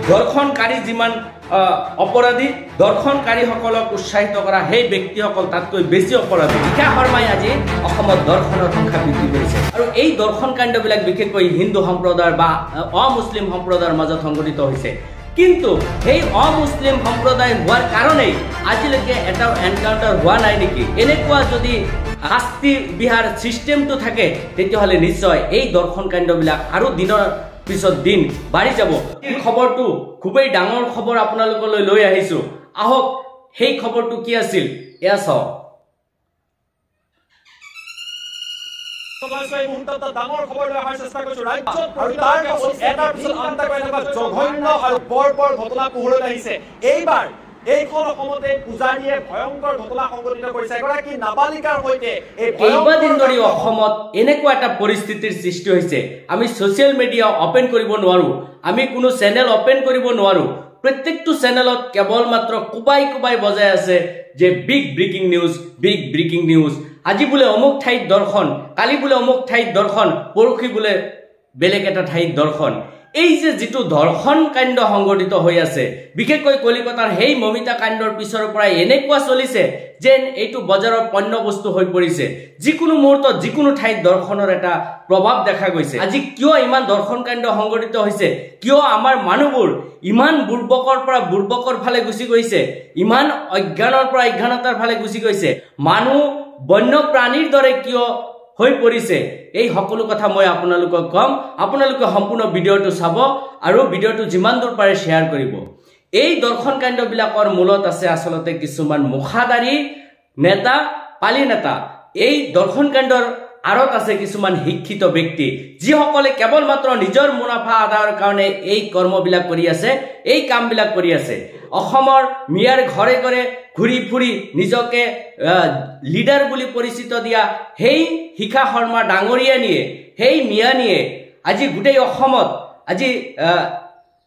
দৰ্শনকাৰী যিমান অপৰাধী দৰ্শনকাৰীসকলক উৎসাহিত কৰা সেই ব্যক্তিসকল তাতকৈ বেছি অপৰাধী। শিখা শৰ্মাই আজি অসমত দৰ্শনৰ সংখ্যা বৃদ্ধি কৰিছে আৰু এই দৰ্শন কাণ্ডবিলাক বিশেষকৈ হিন্দু সম্প্ৰদায়ৰ বা অমুছলিম সম্প্ৰদায়ৰ মাজত সংঘটিত হৈছে। কিন্তু সেই অমুছলিম সম্প্ৰদায় হোৱাৰ কাৰণেই আজিলৈকে এটা এনকাউণ্টাৰ হোৱা নাই নেকি? এনেকুৱা যদি শাস্তি বিহাৰ চিষ্টেমটো থাকে তেতিয়াহ'লে নিশ্চয় এই দৰ্শন কাণ্ডবিলাক আৰু দিনৰ পিছত দিন বাঢ়ি যাব। এই খবৰটো খুবেই ডাঙৰ খবৰ আপোনালোকলৈ লৈ আহিছো। আহক সেই খবৰটো কি আছিল এয়া চাওক। ডাঙৰ খবৰ লৈ অহাৰ চেষ্টা কৰিছো ৰাজ্যত আৰু তাৰ পাছত এটাৰ পিছত আনটাকৈ এনেকুৱা জঘন্য আৰু বৰ ঘটনা পোহৰলৈ আহিছে। এইবাৰ এইখন অসমতে পূজাৰীয়ে ভয়ংকৰ ঘটনা সংঘটিত কৰিছে। এগৰাকী নাবালিকাৰ সৈতে কেইবাদিন ধৰি অসমত এনেকুৱা এটা পৰিস্থিতিৰ সৃষ্টি হৈছে। আমি ছ'চিয়েল মিডিয়া অপেন কৰিব নোৱাৰো, আমি কোনো চেনেল অপেন কৰিব নোৱাৰো। প্ৰত্যেকটো চেনেলত কেৱল মাত্ৰ কোবাই বজাই আছে যে বিগ ব্ৰেকিং নিউজ। আজি বোলে অমুক ঠাইত দৰ্শন, কালি বোলে অমুক ঠাইত দৰ্শন, পৰহি বোলে বেলেগ এটা ঠাইত দৰ্শন। এই যে যিটো দৰ্শন কাণ্ড সংঘটিত হৈ আছে, বিশেষকৈ কলিকতাৰ সেই মমিতা কাণ্ডৰ পিছৰ পৰাই এনেকুৱা চলিছে যেন এইটো বজাৰৰ পণ্য বস্তু হৈ পৰিছে। যিকোনো মুহূৰ্তত যিকোনো ঠাইত দৰ্শনৰ এটা প্ৰভাৱ দেখা গৈছে। আজি কিয় ইমান দৰ্শন কাণ্ড সংঘটিত হৈছে? কিয় আমাৰ মানুহবোৰ ইমান বুৰ্বকৰ পৰা বুৰ্বকৰ ফালে গুচি গৈছে? ইমান অজ্ঞানৰ পৰা অজ্ঞানতাৰ ফালে গুচি গৈছে? মানুহ বন্য প্ৰাণীৰ দৰে কিয় হৈ পৰিছে? এই সকলো কথা মই আপোনালোকক কম। আপোনালোকে সম্পূৰ্ণ ভিডিঅ'টো চাব আৰু ভিডিঅ'টো যিমান দূৰ পাৰে শ্বেয়াৰ কৰিব। এই দৰ্শন কাণ্ডবিলাকৰ মূলত আছে আচলতে কিছুমান মুখাদাৰী নেতা, পালি নেতা। এই দৰ্শন কাণ্ডৰ আঁৰত আছে কিছুমান শিক্ষিত ব্যক্তি, যিসকলে কেৱল মাত্ৰ নিজৰ মুনাফা আদায়ৰ কাৰণে এই কৰ্মবিলাক কৰি আছে, এই কামবিলাক কৰি আছে। অসমৰ মিয়াৰ ঘৰে ঘৰে ঘূৰি ফুৰি নিজকে লিডাৰ বুলি পৰিচিত দিয়া সেই শিখা শৰ্মা ডাঙৰীয়ানীয়ে, সেই মিয়ানীয়ে আজি গোটেই অসমত আজি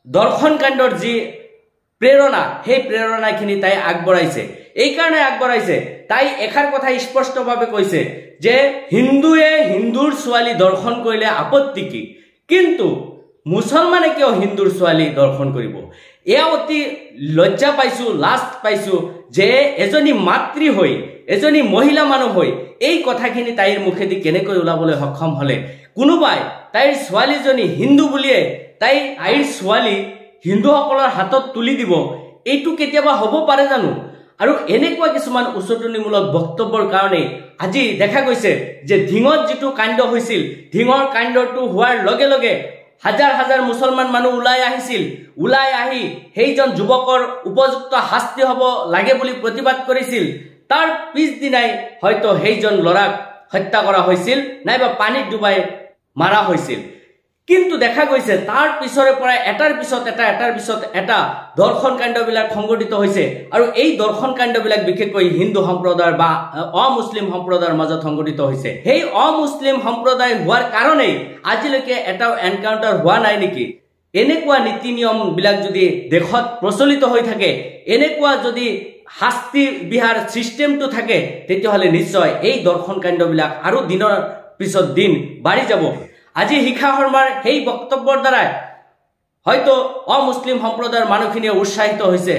দৰ্শন কাণ্ডৰ যি প্ৰেৰণা, সেই প্ৰেৰণাখিনি তাই আগবঢ়াইছে। এইকাৰণে আগবঢ়াইছে, তাই এষাৰ কথা স্পষ্টভাৱে কৈছে যে হিন্দুৱে হিন্দুৰ ছোৱালী দৰ্শন কৰিলে আপত্তি কি, কিন্তু মুছলমানে কিয় হিন্দুৰ ছোৱালী দৰ্শন কৰিব? এয়া অতি লজ্জা পাইছো, লাজ পাইছো যে এজনী মাতৃ হৈ, এজনী মহিলা মানুহ হৈ এই কথাখিনি তাইৰ মুখেদি কেনেকৈ ওলাবলৈ সক্ষম হলে? কোনোবাই তাইৰ ছোৱালীজনী হিন্দু বুলিয়ে তাইৰ ছোৱালী হিন্দুসকলৰ হাতত তুলি দিব, এইটো কেতিয়াবা হ'ব পাৰে জানো? আৰু এনেকুৱা কিছুমান উচতনিমূলক বক্তব্যৰ কাৰণে আজি দেখা গৈছে যে ধিঙত যিটো কাণ্ড হৈছিল, ধিঙৰ কাণ্ডটো হোৱাৰ লগে লগে হাজাৰ হাজাৰ মুছলমান মানুহ ওলাই আহিছিল। ওলাই আহি সেইজন যুৱকৰ উপযুক্ত শাস্তি হ'ব লাগে বুলি প্ৰতিবাদ কৰিছিল। তাৰ পিছদিনাই হয়তো সেইজন ল'ৰাক হত্যা কৰা হৈছিল, নাইবা পানীত ডুবাই মাৰা হৈছিল। কিন্তু দেখা গৈছে তাৰ পিছৰে পৰা এটাৰ পিছত এটা দৰ্শন কাণ্ডবিলাক সংঘটিত হৈছে আৰু এই দৰ্শন কাণ্ডবিলাক বিশেষকৈ হিন্দু সম্প্ৰদায়ৰ বা অমুছলিম সম্প্ৰদায়ৰ মাজত সংঘটিত হৈছে। সেই অমুছলিম সম্প্ৰদায় হোৱাৰ কাৰণেই আজিলৈকে এটা এনকাউণ্টাৰ হোৱা নাই নেকি? এনেকুৱা নীতি নিয়মবিলাক যদি দেশত প্ৰচলিত হৈ থাকে, এনেকুৱা যদি শাস্তি বিহাৰ চিষ্টেমটো থাকে, তেতিয়াহ'লে নিশ্চয় এই দৰ্শন কাণ্ডবিলাক আৰু দিনৰ পিছত দিন বাঢ়ি যাব। আজি শিখা শৰ্মাৰ সেই বক্তব্যৰ দ্বাৰাই হয়তো অমুছলিম সম্প্ৰদায়ৰ মানুহখিনিয়ে উৎসাহিত হৈছে,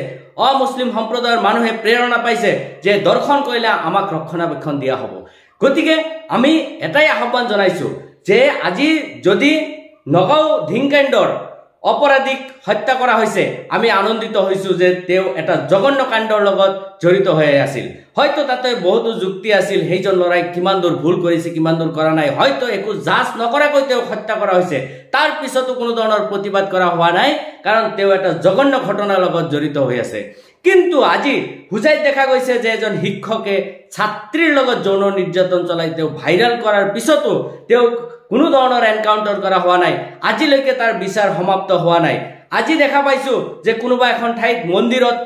অমুছলিম সম্প্ৰদায়ৰ মানুহে প্ৰেৰণা পাইছে যে দৰ্শন কৰিলে আমাক ৰক্ষণাবেক্ষণ দিয়া হ'ব। গতিকে আমি এটাই আহ্বান জনাইছো যে আজি যদি নগাঁও ধিংকাণ্ডৰ অপৰাধীক হত্যা কৰা হৈছে, আমি আনন্দিত হৈছো যে তেওঁ এটা জঘন্য কাণ্ডৰ লগত জড়িত হৈ আছিল। হয়তো তাতে বহুতো যুক্তি আছিল, সেইজন ল'ৰাই কিমান দূৰ ভুল কৰিছে, কিমান দূৰ কৰা নাই, হয়তো একো জাজ নকৰাকৈ তেওঁক হত্যা কৰা হৈছে। তাৰ পিছতো কোনো ধৰণৰ প্ৰতিবাদ কৰা হোৱা নাই, কাৰণ তেওঁ এটা জঘন্য ঘটনাৰ লগত জড়িত হৈ আছে। কিন্তু আজি হুজাইত দেখা গৈছে যে এজন শিক্ষকে ছাত্ৰীৰ লগত যৌন নিৰ্যাতন চলাই তেওঁ ভাইৰেল কৰাৰ পিছতো তেওঁক কোনো ধৰণৰ এনকাউণ্টাৰ কৰা হোৱা নাই। আজিলৈকে তাৰ বিচাৰ সমাপ্ত হোৱা নাই। আজি দেখা পাইছো যে কোনোবা এখন ঠাইত মন্দিৰত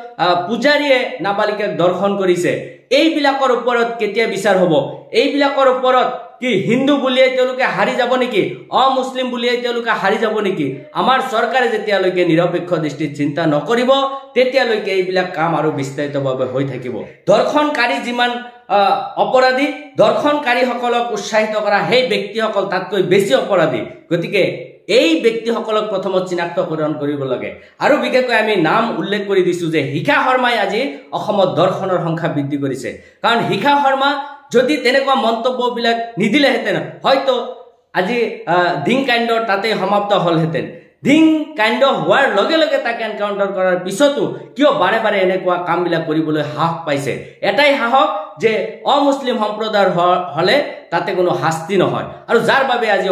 পূজাৰীয়ে নাবালিকাক দৰ্শন কৰিছে। এইবিলাকৰ ওপৰত কেতিয়া বিচাৰ হ'ব? এইবিলাকৰ ওপৰত কি হিন্দু বুলিয়ে তেওঁলোকে হাৰি যাব নেকি? অমুছলিম বুলিয়ে তেওঁলোকে হাৰি যাব নেকি? আমাৰ চৰকাৰে যেতিয়ালৈকে নিৰপেক্ষ দৃষ্টিত চিন্তা নকৰিব, তেতিয়ালৈকে এইবিলাক কাম আৰু বিস্তাৰিতভাৱে হৈ থাকিব। দৰ্শনকাৰী যিমান অপৰাধী দৰ্শনকাৰীসকলক উৎসাহিত কৰা সেই ব্যক্তিসকল তাতকৈ বেছি অপৰাধী। গতিকে এই ব্যক্তিসকলক প্ৰথমত চিনাক্তকৰণ কৰিব লাগে আৰু বিশেষকৈ আমি নাম উল্লেখ কৰি দিছোঁ যে শিখা শৰ্মাই আজি অসমত দৰ্শনৰ সংখ্যা বৃদ্ধি কৰিছে কাৰণ শিখা শৰ্মা যদি তেনেকুৱা মন্তব্যবিলাক নিদিলেহেঁতেন হয়তো আজি ধিং কাণ্ডৰ তাতে সমাপ্ত হ'লহেঁতেন ধিং কাণ্ড হোৱাৰ লগে লগে তাক এনকাউণ্টাৰ কৰাৰ পিছতো কিয় বাৰে বাৰে এনেকুৱা কামবিলাক কৰিবলৈ সাহস পাইছে এটাই সাহস যে অমুছলিম সম্প্ৰদায়ৰ হ'লে তাতে কোনো শাস্তি নহয় আৰু যাৰ বাবে আজি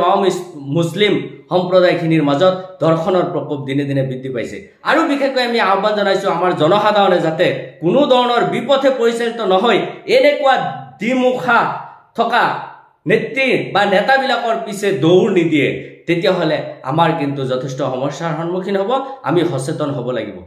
মুছলিম সম্প্ৰদায়খিনিৰ মাজত দৰ্শনৰ প্ৰকোপ দিনে দিনে বৃদ্ধি পাইছে আৰু বিশেষকৈ আমি আহ্বান জনাইছোঁ আমাৰ জনসাধাৰণে যাতে কোনো ধৰণৰ বিপথে পৰিচালিত নহয় এনেকুৱা দ্বিমুখা থকা নেত্ৰী বা নেতাবিলাকৰ পিছে দৌৰ নিদিয়ে তেতিয়াহ'লে আমাৰ কিন্তু যথেষ্ট সমস্যাৰ সন্মুখীন হ'ব আমি সচেতন হ'ব লাগিব